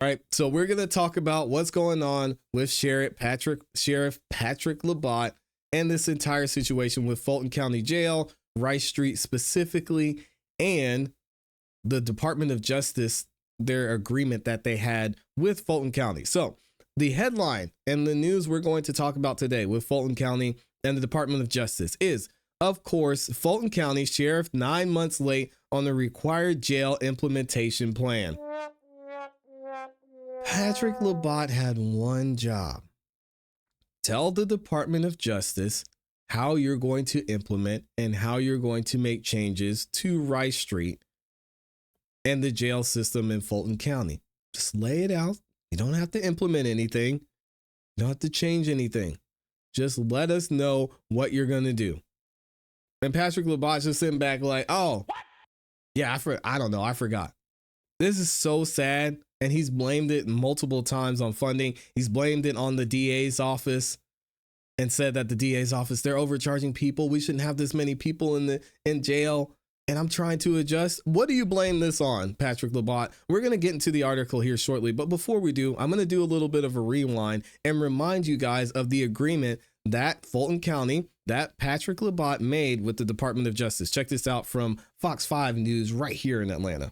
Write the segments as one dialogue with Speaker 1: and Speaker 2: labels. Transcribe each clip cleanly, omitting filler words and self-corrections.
Speaker 1: right? So we're going to talk about what's going on with Sheriff Patrick Labatt and this entire situation with Fulton County Jail, Rice Street specifically, and the Department of Justice, their agreement that they had with Fulton County. So the headline and the news we're going to talk about today with Fulton County and the Department of Justice is, of course, Fulton County Sheriff 9 months late on the required jail implementation plan. Patrick Labatt had one job. Tell the Department of Justice how you're going to implement and how you're going to make changes to Rice Street and the jail system in Fulton County. Just lay it out. You don't have to implement anything. You don't have to change anything. Just let us know what you're going to do. And Patrick Labatt's just sitting back like, oh, yeah, I don't know. I forgot. This is so sad. And he's blamed it multiple times on funding. He's blamed it on the DA's office and said that the DA's office, they're overcharging people. We shouldn't have this many people in jail. And I'm trying to adjust. What do you blame this on, Patrick Labatt? We're going to get into the article here shortly. But before we do, I'm going to do a little bit of a rewind and remind you guys of the agreement that Fulton County, that Patrick Labatt made with the Department of Justice. Check this out from Fox 5 News right here in Atlanta.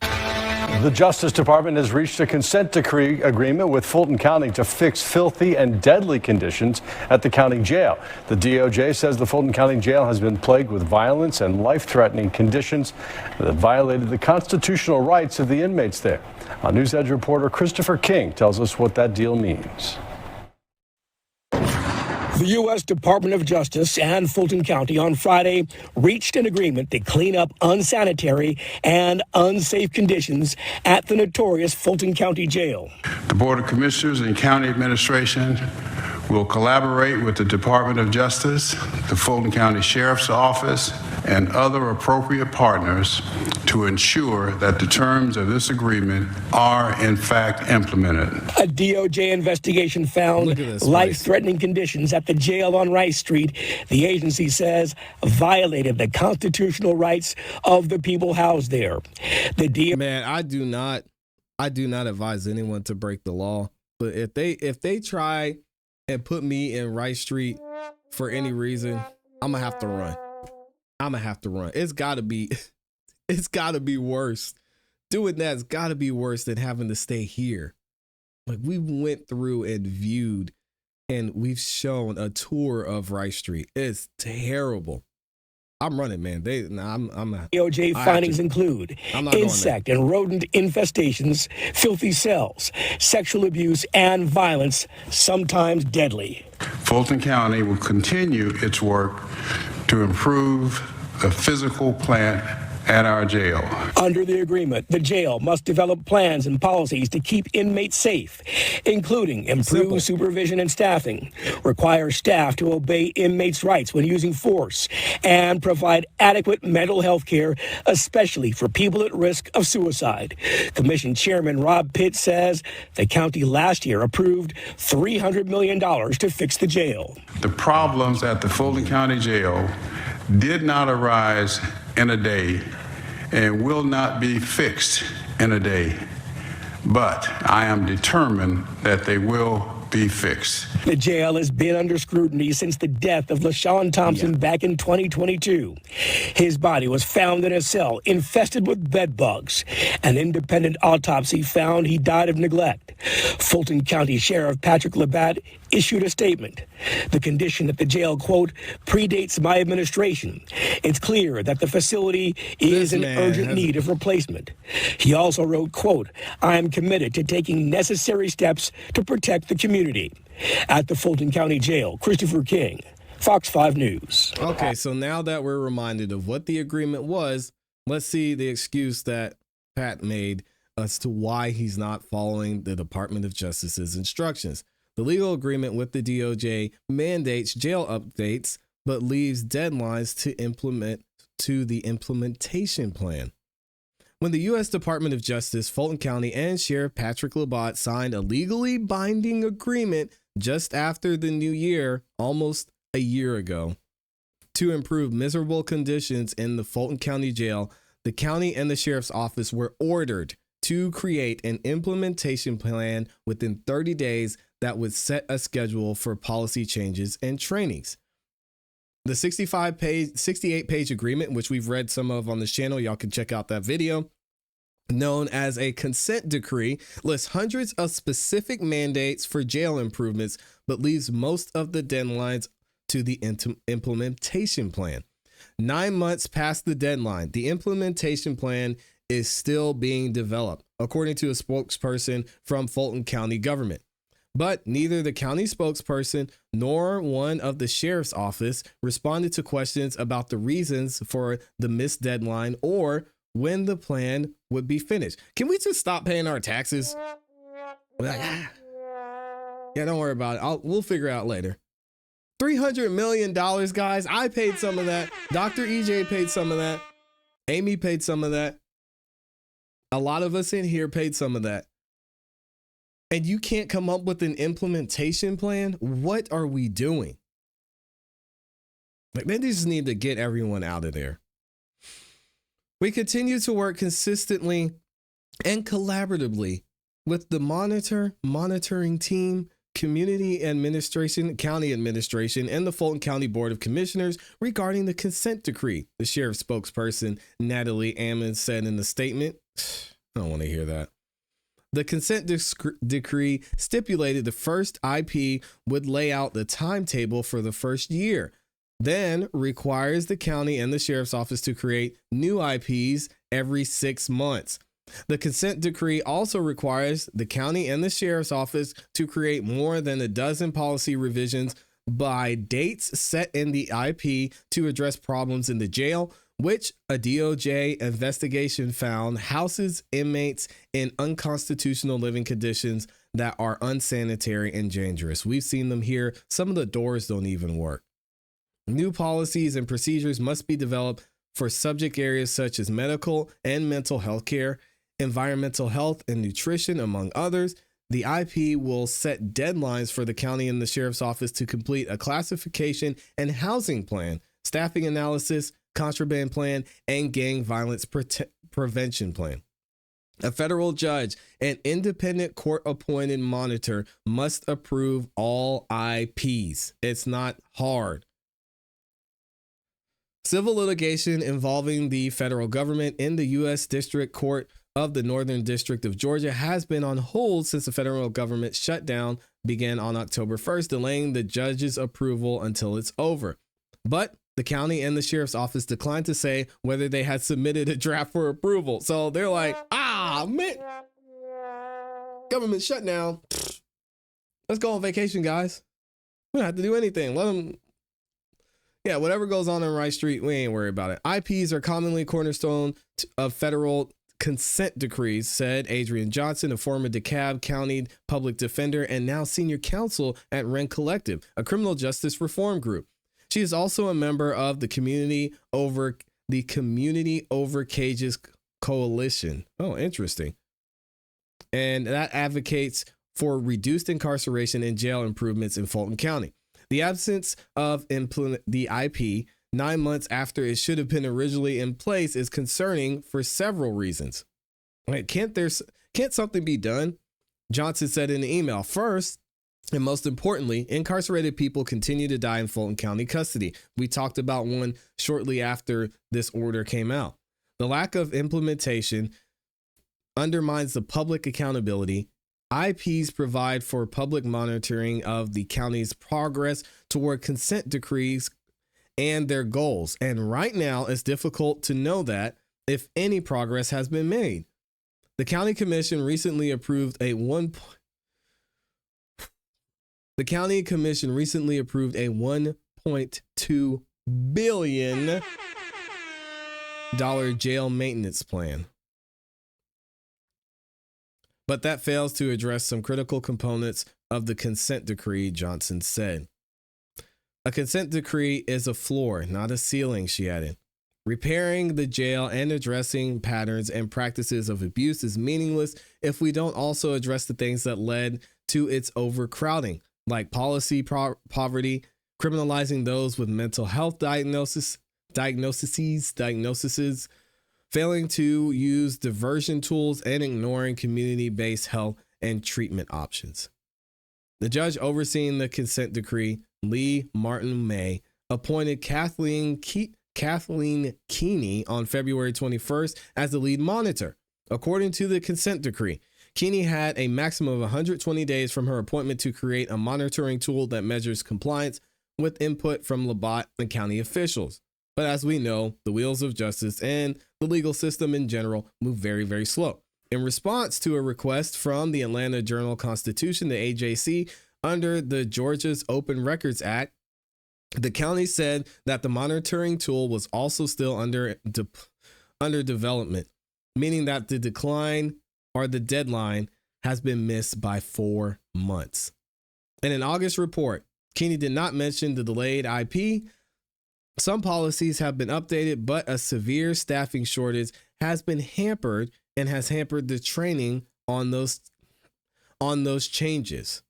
Speaker 2: The Justice Department has reached a consent decree agreement with Fulton County to fix filthy and deadly conditions at the county jail. The DOJ says the Fulton County Jail has been plagued with violence and life-threatening conditions that violated the constitutional rights of the inmates there. Our News Edge reporter Christopher King tells us what that deal means.
Speaker 3: The U.S. Department of Justice and Fulton County on Friday reached an agreement to clean up unsanitary and unsafe conditions at the notorious Fulton County Jail.
Speaker 4: The Board of Commissioners and County Administration will collaborate with the Department of Justice, the Fulton County Sheriff's Office, and other appropriate partners to ensure that the terms of this agreement are in fact implemented.
Speaker 3: A DOJ investigation found life-threatening conditions at the jail on Rice Street. The agency says violated the constitutional rights of the people housed there.
Speaker 1: Man, I do not advise anyone to break the law. But if they try and put me in Rice Street for any reason, I'm gonna have to run. It's gotta be worse. Doing that's gotta be worse than having to stay here. Like, we went through and viewed and we've shown a tour of Rice Street. It's terrible. I'm running, man.
Speaker 3: DOJ findings include insect and rodent infestations, filthy cells, sexual abuse, and violence, sometimes deadly.
Speaker 4: Fulton County will continue its work to improve the physical plant at our jail.
Speaker 3: Under the agreement, the jail must develop plans and policies to keep inmates safe, including improve supervision and staffing, require staff to obey inmates' rights when using force, and provide adequate mental health care, especially for people at risk of suicide. Commission Chairman Rob Pitt says the county last year approved $300 million to fix the jail.
Speaker 4: The problems at the Fulton County Jail did not arise in a day and will not be fixed in a day. But I am determined that they will be fixed.
Speaker 3: The jail has been under scrutiny since the death of LaShawn Thompson back in 2022. His body was found in a cell infested with bed bugs. An independent autopsy found he died of neglect. Fulton County Sheriff Patrick Labatt issued a statement. The condition at the jail, quote, predates my administration. It's clear that the facility is in urgent need of replacement. He also wrote, quote, I am committed to taking necessary steps to protect the community. At the Fulton County Jail, Christopher King, Fox 5 News.
Speaker 1: Okay, so now that we're reminded of what the agreement was, let's see the excuse that Pat made as to why he's not following the Department of Justice's instructions. The legal agreement with the DOJ mandates jail updates, but leaves deadlines to implement to the implementation plan. When the U.S. Department of Justice, Fulton County, and Sheriff Patrick Labatt signed a legally binding agreement just after the new year, almost a year ago, to improve miserable conditions in the Fulton County Jail, the county and the sheriff's office were ordered to create an implementation plan within 30 days that would set a schedule for policy changes and trainings. The 68-page agreement, which we've read some of on this channel, y'all can check out that video, known as a consent decree, lists hundreds of specific mandates for jail improvements, but leaves most of the deadlines to the implementation plan. 9 months past the deadline, the implementation plan is still being developed, according to a spokesperson from Fulton County government. But neither the county spokesperson nor one of the sheriff's office responded to questions about the reasons for the missed deadline or when the plan would be finished. Can we just stop paying our taxes? Yeah, don't worry about it. We'll figure it out later. $300 million, guys. I paid some of that. Dr. EJ paid some of that. Amy paid some of that. A lot of us in here paid some of that. And you can't come up with an implementation plan? What are we doing? Like, they just need to get everyone out of there. We continue to work consistently and collaboratively with the monitoring team, community administration, county administration, and the Fulton County Board of Commissioners regarding the consent decree, the sheriff's spokesperson, Natalie Ammon, said in the statement. I don't want to hear that. The consent decree stipulated the first IP would lay out the timetable for the first year, then requires the county and the sheriff's office to create new IPs every 6 months. The consent decree also requires the county and the sheriff's office to create more than a dozen policy revisions by dates set in the IP to address problems in the jail, which a DOJ investigation found houses inmates in unconstitutional living conditions that are unsanitary and dangerous. We've seen them here. Some of the doors don't even work. New policies and procedures must be developed for subject areas such as medical and mental health care, environmental health and nutrition, among others. The IP will set deadlines for the county and the sheriff's office to complete a classification and housing plan, staffing analysis, contraband plan, and gang violence prevention plan. A federal judge and independent court-appointed monitor must approve all IPs. It's not hard. Civil litigation involving the federal government in the U.S. District Court of the Northern District of Georgia has been on hold since the federal government shutdown began on October 1st, delaying the judge's approval until it's over. But the county and the sheriff's office declined to say whether they had submitted a draft for approval. So they're like, man, government shutdown. Let's go on vacation, guys. We don't have to do anything. Let them. Yeah, whatever goes on Rice Street, we ain't worried about it. IPs are commonly cornerstone of federal consent decrees, said Adrienne Johnson, a former DeKalb County public defender and now senior counsel at Wren Collective, a criminal justice reform group. She is also a member of the Community Over Cages Coalition. Oh, interesting. And that advocates for reduced incarceration and jail improvements in Fulton County. The absence of the IP 9 months after it should have been originally in place is concerning for several reasons. Right? Can't something be done? Johnson said in an email. First, and most importantly, incarcerated people continue to die in Fulton County custody. We talked about one shortly after this order came out. The lack of implementation undermines the public accountability. IPs provide for public monitoring of the county's progress toward consent decrees and their goals. And right now, it's difficult to know that if any progress has been made. The county commission recently approved a $1.2 billion jail maintenance plan. But that fails to address some critical components of the consent decree, Johnson said. A consent decree is a floor, not a ceiling, she added. Repairing the jail and addressing patterns and practices of abuse is meaningless if we don't also address the things that led to its overcrowding, like policy poverty, criminalizing those with mental health diagnoses, failing to use diversion tools and ignoring community-based health and treatment options. The judge overseeing the consent decree, Lee Martin May, appointed Kathleen Keeney on February 21st as the lead monitor. According to the consent decree, Keeney had a maximum of 120 days from her appointment to create a monitoring tool that measures compliance with input from Labatt and county officials. But as we know, the wheels of justice and the legal system in general move very, very slow. In response to a request from the Atlanta Journal-Constitution, the AJC, under the Georgia's Open Records Act, the county said that the monitoring tool was also still under development, meaning that the deadline has been missed by 4 months. In an August report, Keeney did not mention the delayed IP. Some policies have been updated, but a severe staffing shortage has been hampered and has hampered the training on those changes.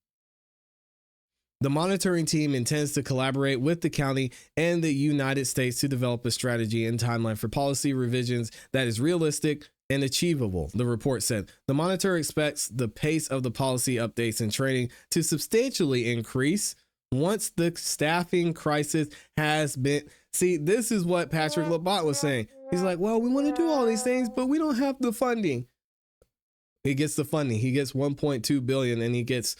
Speaker 1: The monitoring team intends to collaborate with the county and the United States to develop a strategy and timeline for policy revisions that is realistic and achievable, the report said. The monitor expects the pace of the policy updates and training to substantially increase once the staffing crisis has been. See, this is what Patrick Labatt was saying. He's like, well, we want to do all these things, but we don't have the funding. He gets the funding. He gets $1.2 billion and he gets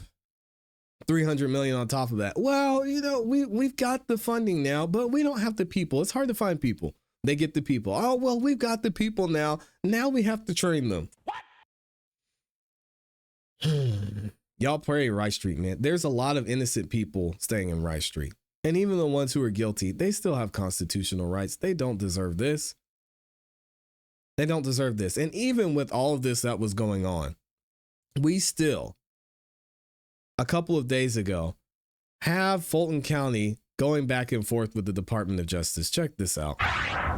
Speaker 1: $300 million on top of that. Well, we've got the funding now, but we don't have the people. It's hard to find people. They get the people. Oh, well, we've got the people now. Now we have to train them. Y'all pray Rice Street, man. There's a lot of innocent people staying in Rice Street. And even the ones who are guilty, they still have constitutional rights. They don't deserve this. They don't deserve this. And even with all of this that was going on, we still, a couple of days ago, have Fulton County going back and forth with the Department of Justice. Check this out.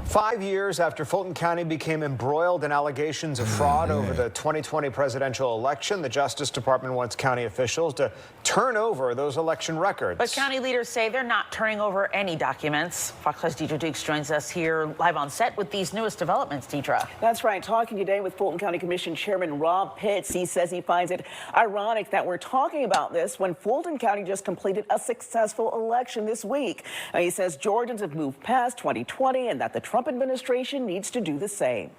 Speaker 5: 5 years after Fulton County became embroiled in allegations of fraud over the 2020 presidential election, the Justice Department wants county officials to turn over those election records.
Speaker 6: But county leaders say they're not turning over any documents. Fox 5's Deidre Dukes joins us here live on set with these newest developments. Deidre.
Speaker 7: That's right. Talking today with Fulton County Commission Chairman Rob Pitts. He says he finds it ironic that we're talking about this when Fulton County just completed a successful election this week. He says Georgians have moved past 2020 and that the Trump administration needs to do the same.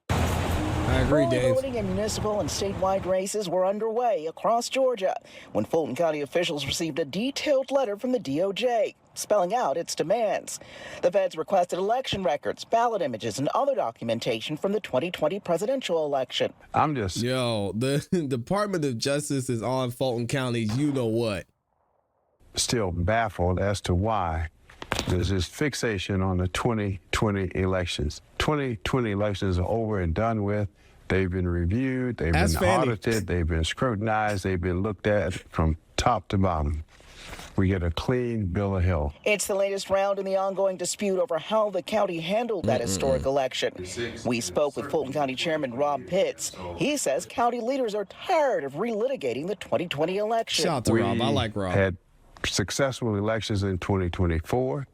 Speaker 1: I agree, Dave.
Speaker 7: Voting in municipal and statewide races were underway across Georgia when Fulton County officials received a detailed letter from the DOJ spelling out its demands. The feds requested election records, ballot images, and other documentation from the 2020 presidential election.
Speaker 1: The Department of Justice is on Fulton County's you-know-what.
Speaker 8: Still baffled as to why there's this fixation on the 2020 elections. 2020 elections are over and done with. They've been reviewed, they've been audited, they've been scrutinized, they've been looked at from top to bottom. We get a clean bill of health.
Speaker 7: It's the latest round in the ongoing dispute over how the county handled that historic election. We spoke with Fulton County Chairman Rob Pitts. He says county leaders are tired of relitigating the 2020 election.
Speaker 1: Shout out to Rob. I like Rob.
Speaker 8: Had successful elections in 2024.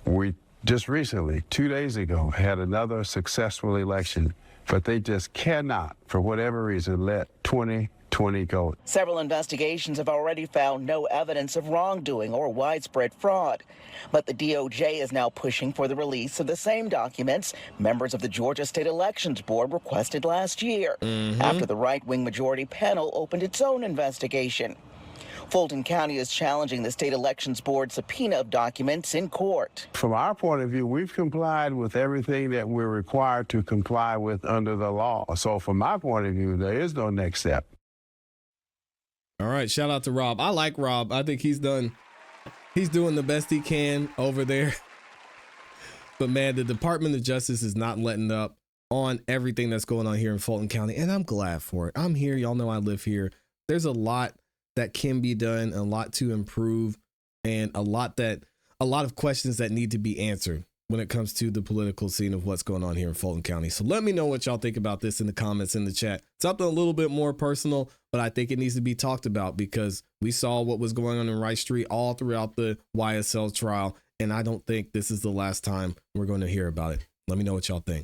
Speaker 8: We just recently, 2 days ago, had another successful election, but they just cannot, for whatever reason, let 2020 go.
Speaker 7: Several investigations have already found no evidence of wrongdoing or widespread fraud. But the DOJ is now pushing for the release of the same documents members of the Georgia State Elections Board requested last year after the right-wing majority panel opened its own investigation. Fulton County is challenging the State Elections Board subpoena of documents in court.
Speaker 8: From our point of view, we've complied with everything that we're required to comply with under the law. So from my point of view, there is no next step.
Speaker 1: All right, shout out to Rob. I like Rob. I think he's doing the best he can over there. But man, the Department of Justice is not letting up on everything that's going on here in Fulton County, and I'm glad for it. I'm here. Y'all know I live here. There's a lot that can be done, a lot to improve, and a lot of questions that need to be answered when it comes to the political scene of what's going on here in Fulton County. So let me know what y'all think about this in the comments in the chat. Something a little bit more personal, but I think it needs to be talked about because we saw what was going on in Rice Street all throughout the YSL trial, and I don't think this is the last time we're going to hear about it. Let me know what y'all think.